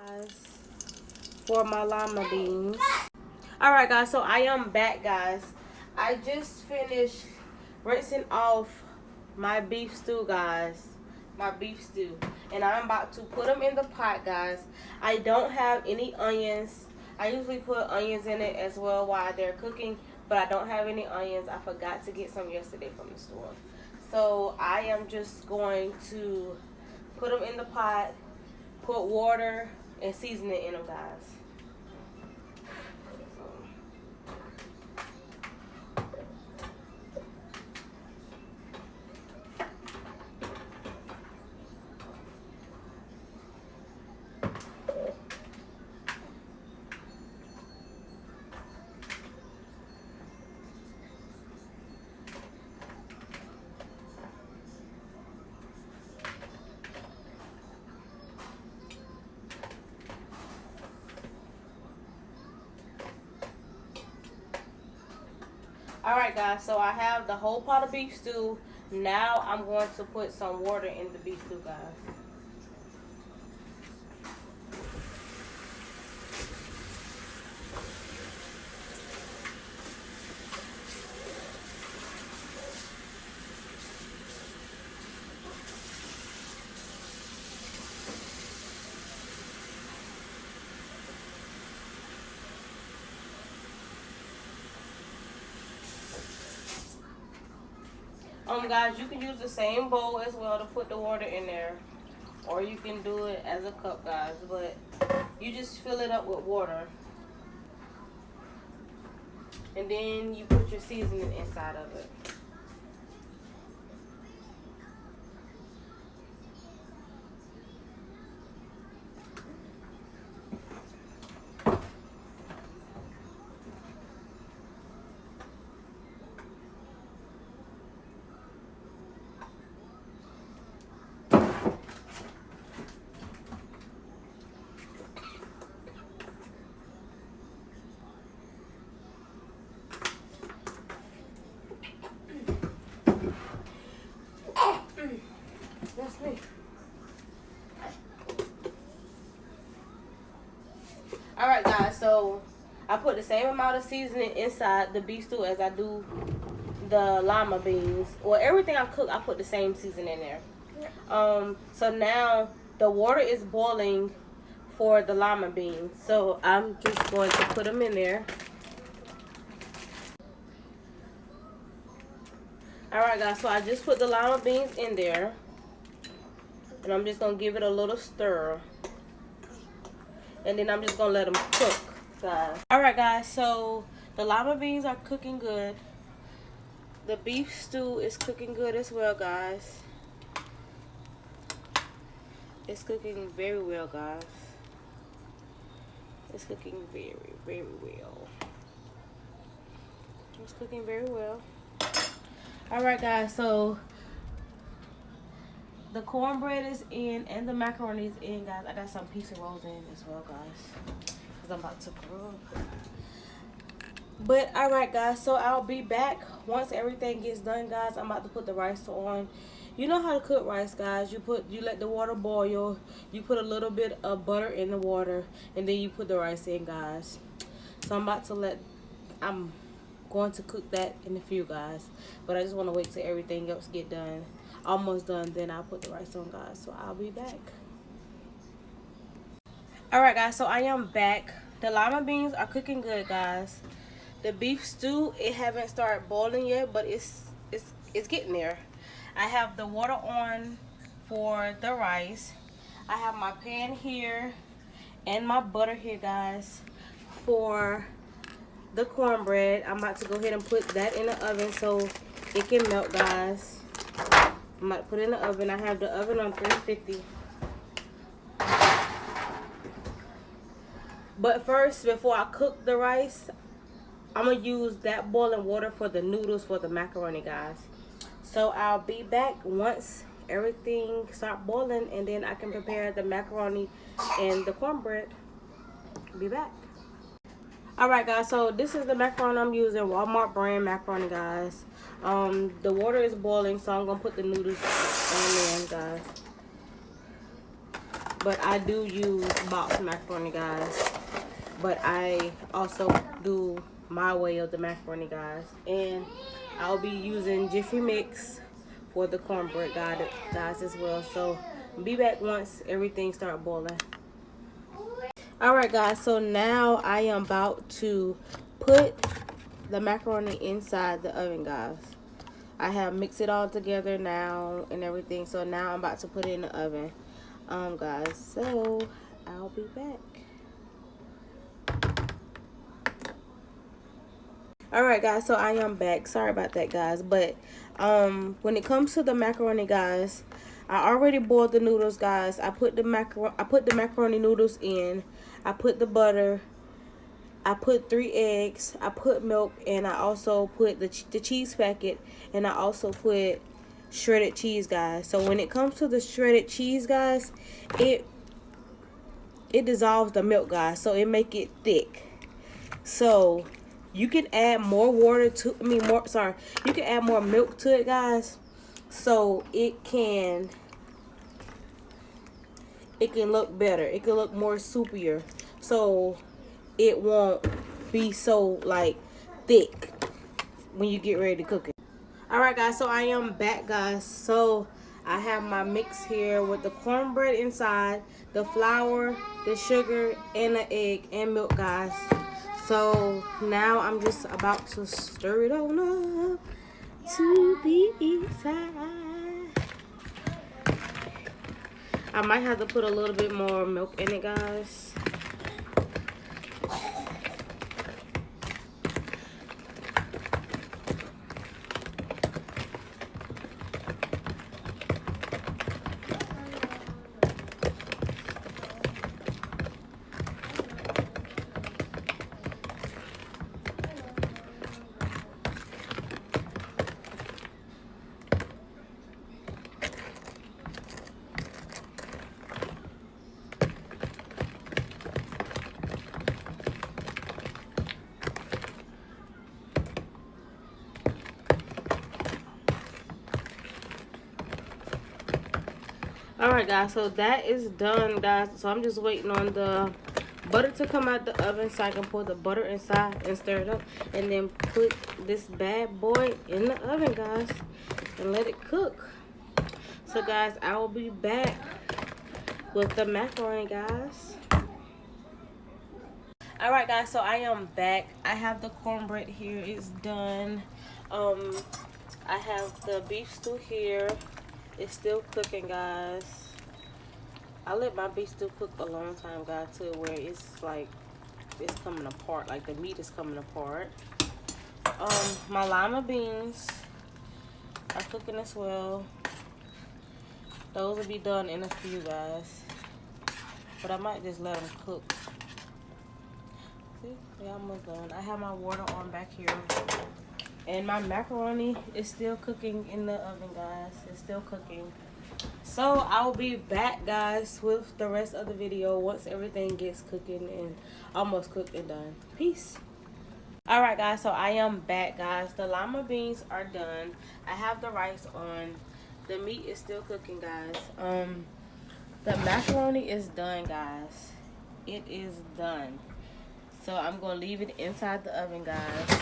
guys, for my lima beans. Alright guys, so I am back guys. I just finished rinsing off my beef stew guys. My beef stew. And I'm about to put them in the pot guys. I don't have any onions. I usually put onions in it as well while they're cooking, but I don't have any onions. I forgot to get some yesterday from the store. So I am just going to put them in the pot, put water and season it in them guys. Alright guys, so I have the whole pot of beef stew. Now I'm going to put some water in the beef stew guys. Guys, you can use the same bowl as well to put the water in there, or you can do it as a cup guys, but you just fill it up with water and then you put your seasoning inside of it. That's me. Alright guys, so I put the same amount of seasoning inside the beef stew as I do the lima beans. Well, everything I cook, I put the same seasoning in there. So now the water is boiling for the lima beans. So I'm just going to put them in there. Alright guys, so I just put the lima beans in there. And I'm just going to give it a little stir. And then I'm just going to let them cook, guys. Alright guys, so the lima beans are cooking good. The beef stew is cooking good as well, guys. It's cooking very well, guys. It's cooking very, very well. It's cooking very well. Alright guys, so the cornbread is in and the macaroni is in, guys. I got some pizza rolls in as well, guys, because I'm about to cook. But alright guys, so I'll be back once everything gets done, guys. I'm about to put the rice on. You know how to cook rice, guys. You let the water boil, you put a little bit of butter in the water, and then you put the rice in, guys. So I'm going to cook that in a few, guys, but I just want to wait till everything else get done. Almost done, then I'll put the rice on, guys. So I'll be back. Alright guys, so I am back. The lima beans are cooking good, guys. The beef stew, it haven't started boiling yet, but it's getting there. I have the water on for the rice. I have my pan here and my butter here, guys, for the cornbread. I'm about to go ahead and put that in the oven so it can melt, guys. I'm about to put it in the oven. I have the oven on 350. But first, before I cook the rice, I'm going to use that boiling water for the noodles for the macaroni, guys. So I'll be back once everything start boiling, and then I can prepare the macaroni and the cornbread. Be back. Alright guys, so this is the macaroni I'm using, Walmart brand macaroni, guys. The water is boiling, so I'm gonna put the noodles in there, guys. but I do use boxed macaroni, guys. But I also do my way of the macaroni, guys. And I'll be using Jiffy Mix for the cornbread, guys, as well. So be back once everything start boiling. Alright, guys, so now I am about to put the macaroni inside the oven, guys. I have mixed it all together now and everything, so now I'm about to put it in the oven, guys. So I'll be back. Alright, guys, so I am back. Sorry about that, guys, but when it comes to the macaroni, guys, I already boiled the noodles, guys. I put the macaroni noodles in. I put the butter. I put 3 eggs. I put milk, and I also put the cheese packet, and I also put shredded cheese, guys. So when it comes to the shredded cheese, guys, it dissolves the milk, guys, so it make it thick. So you can add more water to, you can add more milk to it, guys, so it can look better. It can look more soupier, so it won't be so like thick when you get ready to cook it. Alright, guys, so I am back, guys. So I have my mix here with the cornbread inside, the flour, the sugar, and the egg and milk, guys. So now I'm just about to stir it on up to the inside. I might have to put a little bit more milk in it, guys. Alright, guys, so that is done, guys. So I'm just waiting on the butter to come out the oven so I can pour the butter inside and stir it up, and then put this bad boy in the oven, guys, and let it cook. So guys, I will be back with the macaroni, guys. Alright, guys, so I am back. I have the cornbread here. It's done. I have the beef stew here. It's still cooking, guys. I let my beef stew cook a long time, guys, to where it's like it's coming apart, like the meat is coming apart. My lima beans are cooking as well. Those will be done in a few, guys, but I might just let them cook. See, they're almost done. I have my water on back here. And my macaroni is still cooking in the oven, guys. It's still cooking. So I'll be back, guys, with the rest of the video once everything gets cooking and almost cooked and done. Peace. Alright, guys, so I am back, guys. The lima beans are done. I have the rice on. The meat is still cooking, guys. The macaroni is done, guys. It is done. So I'm going to leave it inside the oven, guys.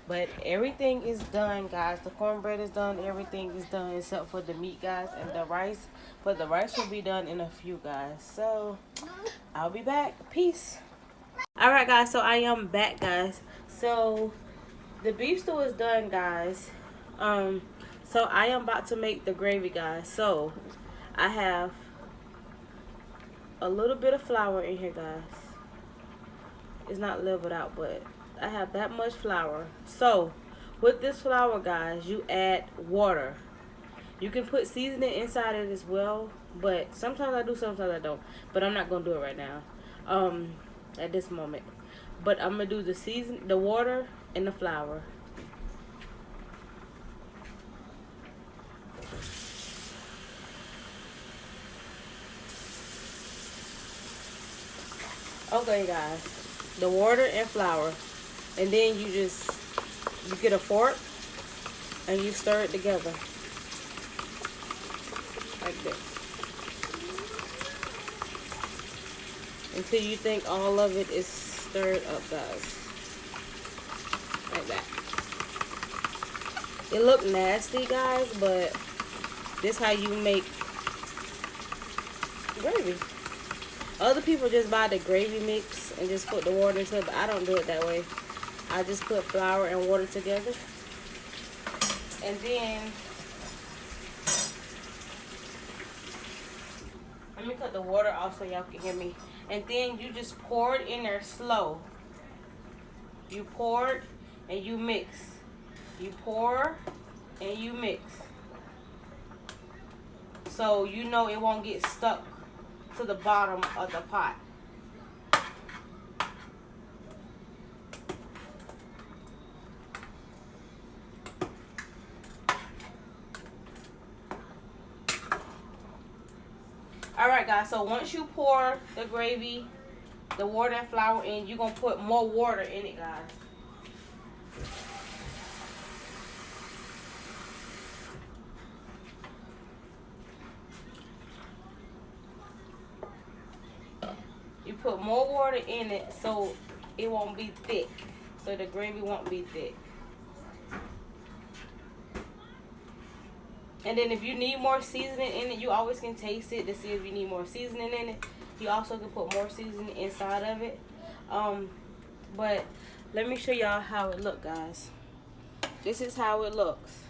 But everything is done, guys. The cornbread is done. Everything is done except for the meat, guys, and the rice. But the rice will be done in a few, guys. So I'll be back. Peace. Alright, guys. So I am back, guys. So the beef stew is done, guys. So I am about to make the gravy, guys. So I have a little bit of flour in here, guys. It's not leveled out, but I have that much flour. So with this flour, guys, you add water. You can put seasoning inside it as well, but sometimes I do, sometimes I don't. But I'm not gonna do it right now, at this moment. But I'm gonna do the water and the flour. Okay, guys, the water and flour. And then you get a fork and you stir it together like this. until you think all of it is stirred up, guys. Like that. It look nasty, guys, but this how you make gravy. Other people just buy the gravy mix and just put the water into it, but I don't do it that way. I just put flour and water together. And then, let me cut the water off so y'all can hear me. And then you just pour it in there slow. You pour it and you mix. You pour and you mix. So you know it won't get stuck to the bottom of the pot. Alright guys, so once you pour the gravy, the water and flour in, you're going to put more water in it, guys. You put more water in it so it won't be thick. So the gravy won't be thick. And then if you need more seasoning in it, you always can taste it to see if you need more seasoning in it. You also can put more seasoning inside of it. But let me show y'all how it look, guys. This is how it looks.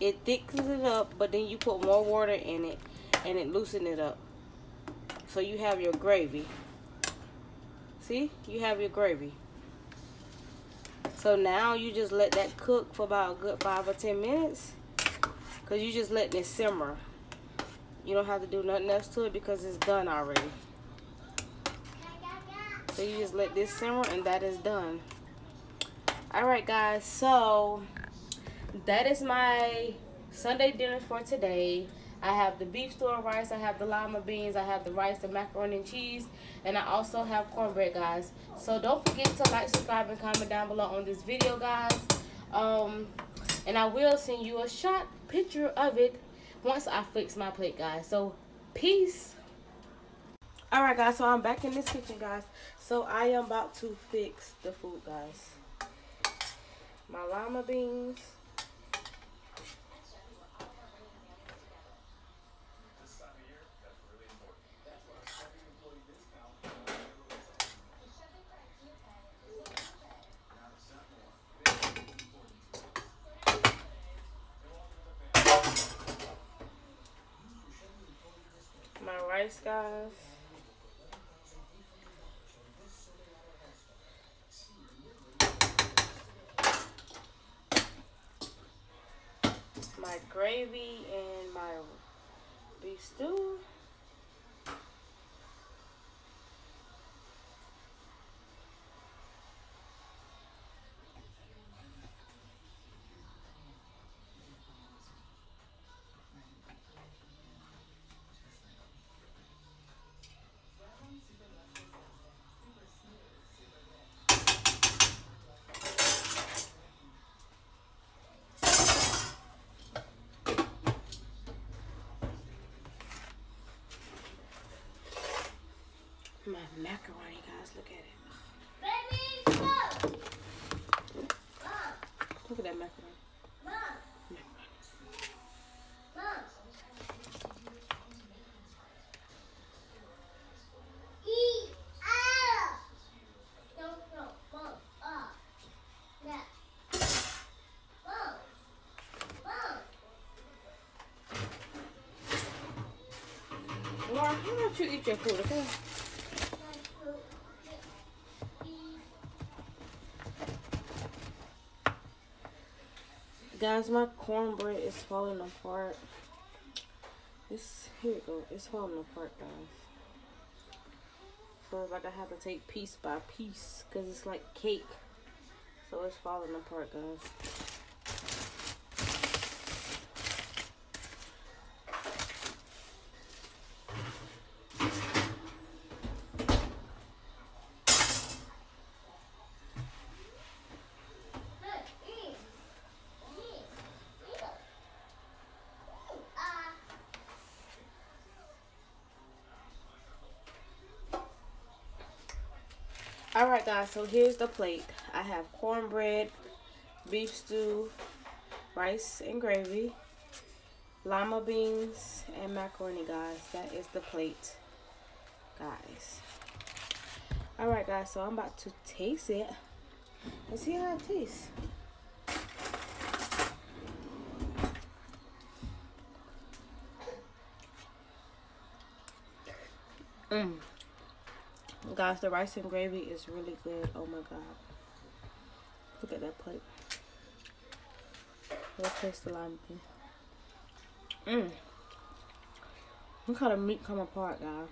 It thickens it up, but then you put more water in it and it loosens it up. So you have your gravy. See? You have your gravy. So now you just let that cook for about a good 5 or 10 minutes. Because you just letting it simmer. You don't have to do nothing else to it because it's done already. So you just let this simmer and that is done. Alright guys, so that is my Sunday dinner for today. I have the beef stew and rice, I have the lima beans, I have the rice, the macaroni and cheese, and I also have cornbread, guys. So don't forget to like, subscribe, and comment down below on this video, guys. And I will send you a shot picture of it once I fix my plate, guys. So peace. Alright guys, so I'm back in this kitchen, guys. So I am about to fix the food, guys. My lima beans. My rice, guys. My gravy and my beef stew. My macaroni, guys, look at it. Baby, look. Look at that macaroni. Mom. Mom. Eat up. No, Mom. Yeah. Mom. Laura, how about you eat your food, okay? Guys, my cornbread is falling apart. Here it goes. It's falling apart, guys. So it's like I have to take piece by piece because it's like cake. So it's falling apart, guys. Alright guys, so here's the plate. I have cornbread, beef stew, rice and gravy, lima beans, and macaroni, guys. That is the plate, guys. Alright guys, so I'm about to taste it and see how it tastes. Guys, the rice and gravy is really good. Oh my god. Look at that plate. Let's taste the lima bean. Look how the meat come apart, guys.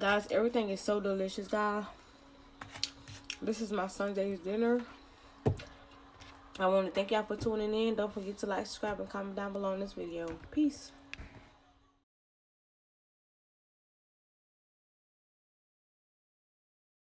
Guys, everything is so delicious, guys. This is my Sunday's dinner. I want to thank y'all for tuning in. Don't forget to like, subscribe, and comment down below in this video. Peace.